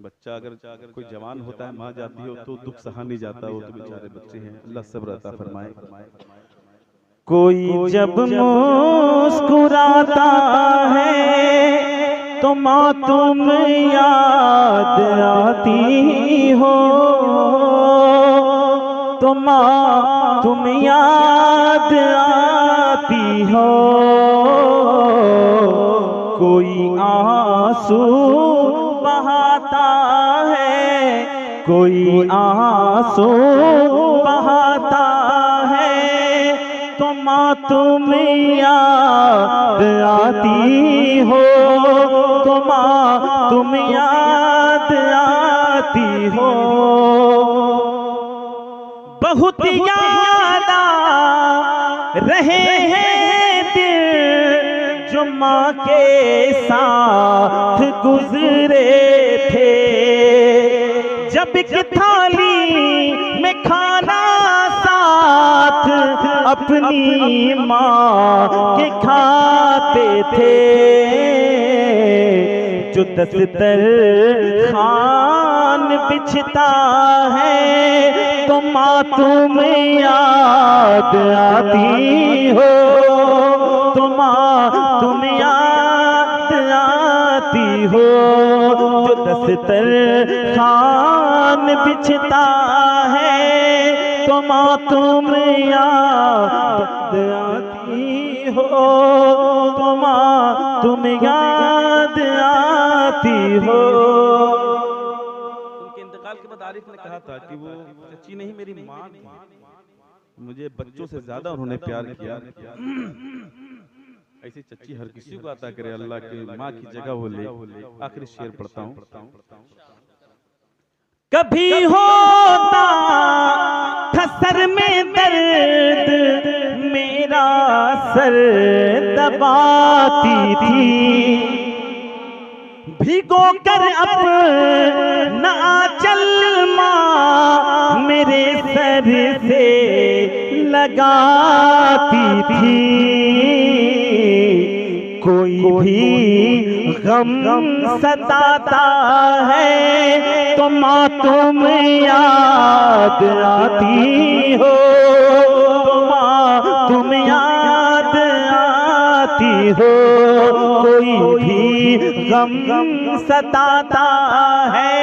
बच्चा अगर कोई जवान होता है, माँ जाती हो तो दुख सहा नहीं जाता, वो तो बेचारे बच्चे हैं, अल्लाह सब्र अता फरमाए। कोई जब मुस्कुराता है तो माँ तुम याद आती हो, तो माँ तुम याद आती हो। कोई आंसू बहाता है, कोई आंसू बहाता है, तो माँ तुम याद आती हो, तो माँ तुम याद आती हो। बहुत याद आ रहे हैं दिन जो माँ के साथ गुजरे थे, जब एक थाली में खाना साथ अपनी माँ के खाते थे। जो दस्तर खान बिछता है तो माँ तुम याद आती हो, तो माँ तुम याद आती हो। जो दस्तर खान बिछता है तो माँ तुम याद आती हो, तो माँ तुम याद आती हो। उनके इंतकाल के बाद आरिफ ने कहा था कि वो चची नहीं मेरी माँ थी, मुझे बच्चों से ज्यादा उन्होंने प्यार किया। ऐसी चच्ची हर किसी को अता करे अल्लाह के, माँ की जगह वो ले। आखिरी शेर पढ़ता हूँ। कभी होता था सर में दर्द, मेरा सर दबाती थी, भिगो कर अपना आंचल माँ मेरे सर से लगाती थी। कोई भी गम सताता है तो माँ तुम याद आती हो, तो माँ तुम याद आती हो। कोई भी गम सताता है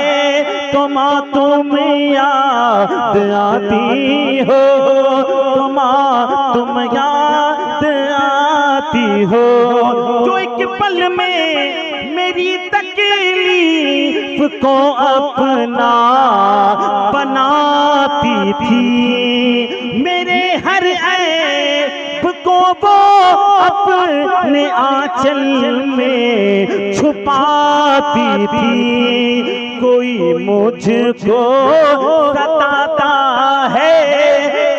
तो माँ तुम याद आती हो, तो माँ तुम याद आती हो। जो एक पल में मेरी तकलीफ को अपना बनाती थी, मेरे हर ऐब को वो अपने आंचल में छुपाती थी। कोई मुझको सताता है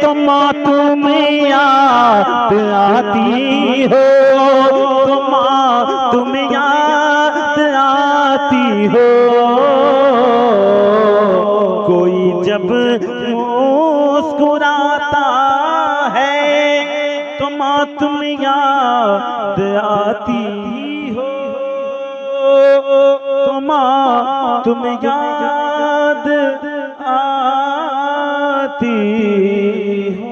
तो माँ तुम याद आती हो, तो माँ तुम याद आती हो। कोई जब मुस्कुराता है तो माँ तुम याद आती हो, तो माँ तुम याद आती हो।